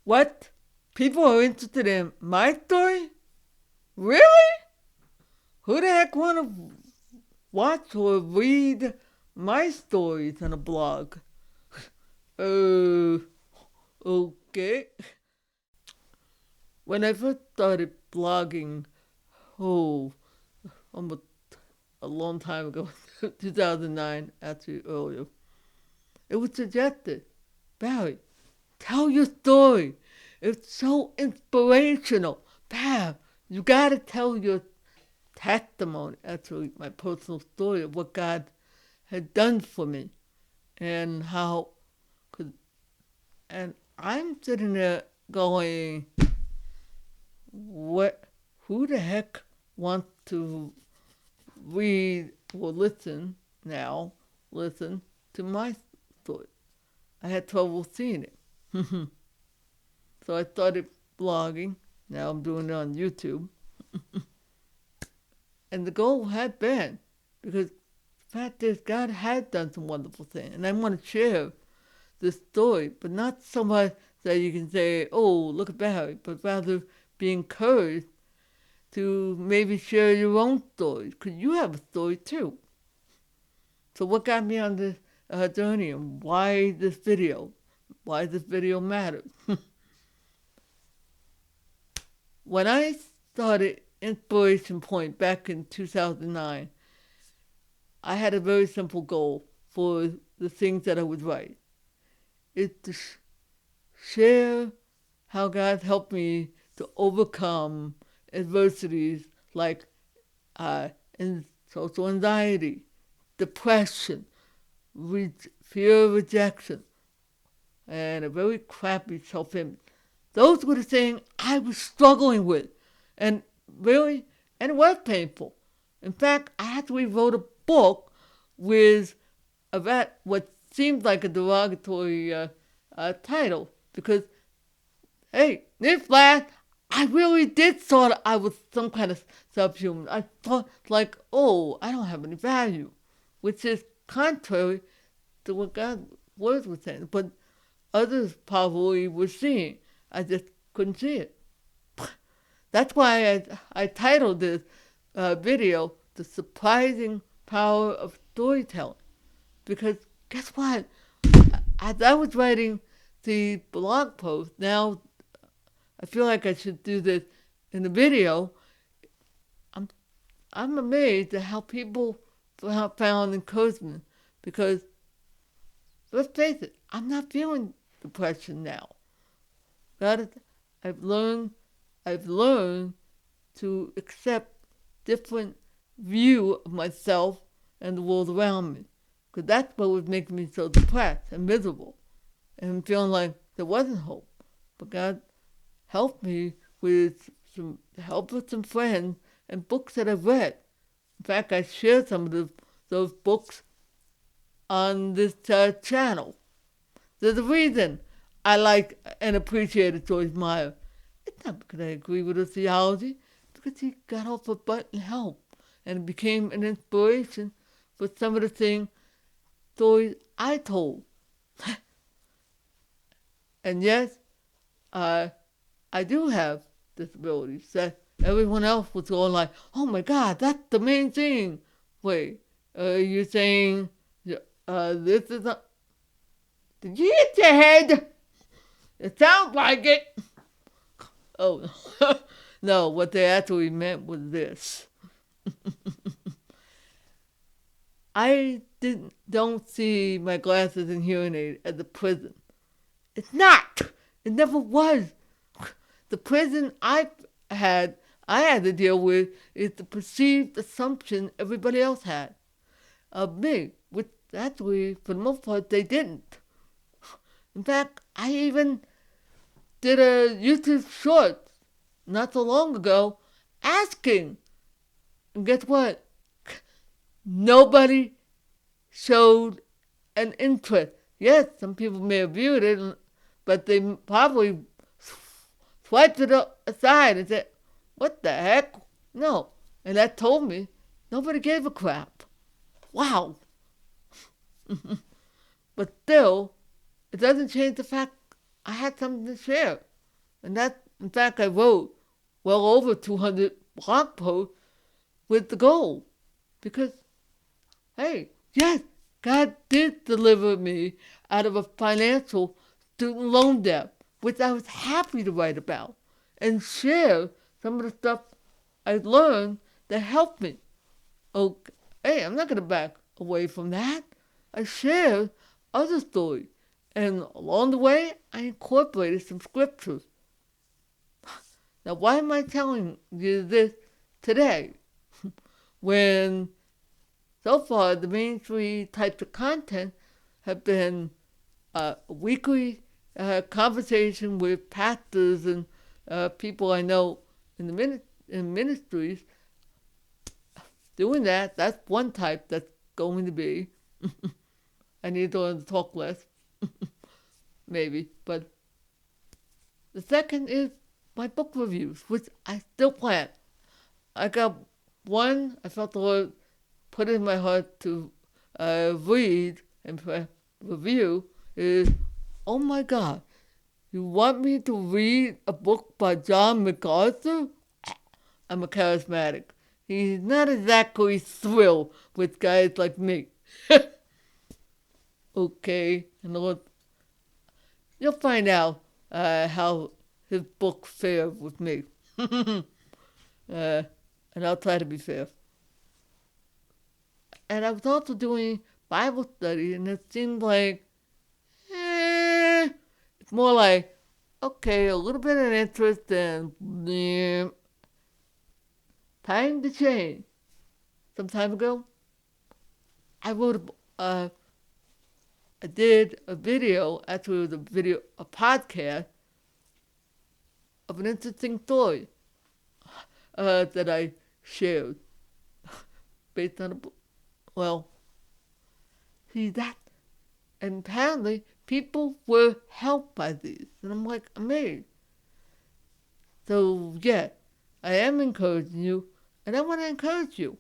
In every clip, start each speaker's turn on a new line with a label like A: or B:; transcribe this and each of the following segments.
A: What? People are interested in my story? Really? Who the heck want to watch or read my stories on a blog? Uh, okay. When I first started blogging, oh, almost a long time ago, 2009, actually earlier, it was suggested, Barry, tell your story. It's so inspirational. Barry, you gotta tell your testimony, actually, my personal story of what God had done for me and how, and I'm sitting there going, what, who the heck wants to read or listen to my story? I had trouble seeing it. So I started blogging. Now I'm doing it on YouTube. And the goal had been, because the fact is, God had done some wonderful things. And I want to share this story, but not so much that you can say, oh, look at Barry, but rather be encouraged to maybe share your own story, because you have a story too. So what got me on this journey and why this video matters. When I started Inspiration Point back in 2009, I had a very simple goal for the things that I would write. It's to share how God helped me to overcome adversities like in social anxiety, depression, fear of rejection, and a very crappy self-image. Those were the things I was struggling with, and really, and it was painful. In fact, I actually wrote a book with about what seemed like a derogatory title because, hey, newsflash, I really did thought I was some kind of subhuman. I thought like, oh, I don't have any value, which is contrary to what God's words were saying. But others probably were seeing. I just couldn't see it. That's why I titled this video, The Surprising Power of Storytelling. Because guess what? As I was writing the blog post, now I feel like I should do this in the video. I'm amazed at how people found encouragement because, let's face it, I'm not feeling depression now. God, I've learned to accept different view of myself and the world around me. Because that's what was making me so depressed and miserable and feeling like there wasn't hope. But God helped me with some help with some friends and books that I've read. In fact, I shared some of those books on this channel. There's a reason I like and appreciated Joyce Meyer. It's not because I agree with her theology, it's because he got off her butt and helped and became an inspiration for some of the stories I told. And yes, I do have disabilities that everyone else was all like, oh my God, that's the main thing. Wait, you're saying this is not... Did you hit your head? It sounds like it. Oh, no, what they actually meant was this. I don't see my glasses and hearing aid as a prison. It's not. It never was. The prison I had to deal with is the perceived assumption everybody else had of me, which actually, for the most part, they didn't. In fact, I even did a YouTube short not so long ago asking, and guess what? Nobody showed an interest. Yes, some people may have viewed it, but they probably swiped it aside and said, what the heck? No. And that told me nobody gave a crap. Wow. But still, it doesn't change the fact I had something to share. And that, in fact, I wrote well over 200 blog posts with the goal. Because, hey, yes, God did deliver me out of a financial student loan debt, which I was happy to write about and share some of the stuff I learned that helped me. Okay, hey, I'm not going to back away from that. I shared other stories. And along the way, I incorporated some scriptures. Now, why am I telling you this today? When so far the main three types of content have been weekly conversation with pastors and people I know in the in ministries. Doing that, that's one type that's going to be. I need to learn to talk less, maybe. But the second is my book reviews, which I still plan. I got one, I felt the Lord put it in my heart to read and review is, oh my God, you want me to read a book by John MacArthur? I'm a charismatic. He's not exactly thrilled with guys like me. Okay, and the Lord, you'll find out how his book fared with me. And I'll try to be fair. And I was also doing Bible study, and it seemed like, it's more like, okay, a little bit of interest and time to change. Some time ago, I wrote I did a video, actually it was a podcast of an interesting story that I shared based on a book. Well, see that, and apparently people were helped by these, and I'm like amazed. So yeah, I am encouraging you, and I want to encourage you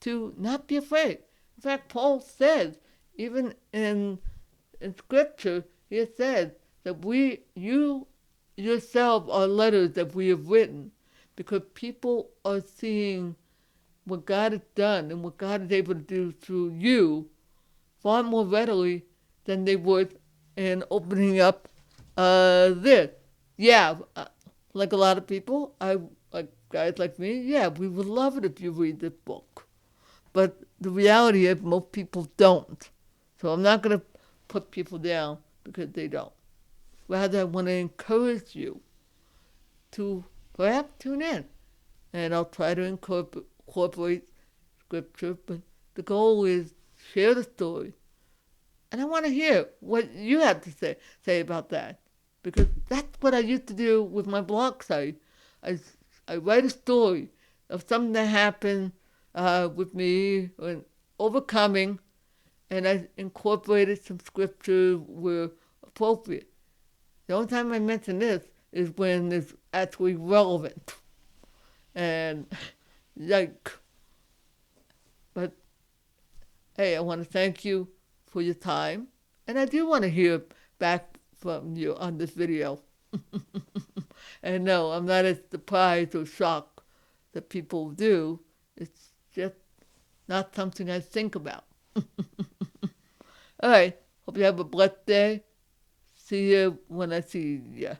A: to not be afraid. In fact, Paul says, even in Scripture, he said that you yourself are letters that we have written, because people are seeing what God has done and what God is able to do through you far more readily than they would in opening up this. Yeah, like a lot of people, like guys like me, yeah, we would love it if you read this book. But the reality is most people don't. So I'm not going to put people down because they don't. Rather, I want to encourage to perhaps tune in. And I'll try to incorporate scripture, but the goal is share the story. And I want to hear what you have to say about that. Because that's what I used to do with my blog site. I write a story of something that happened with me and overcoming, and I incorporated some scripture where appropriate. The only time I mention this is when it's actually relevant. And like, but hey, I want to thank you for your time. And I do want to hear back from you on this video. And no, I'm not as surprised or shocked that people do. It's just not something I think about. All right, hope you have a blessed day. See you when I see you.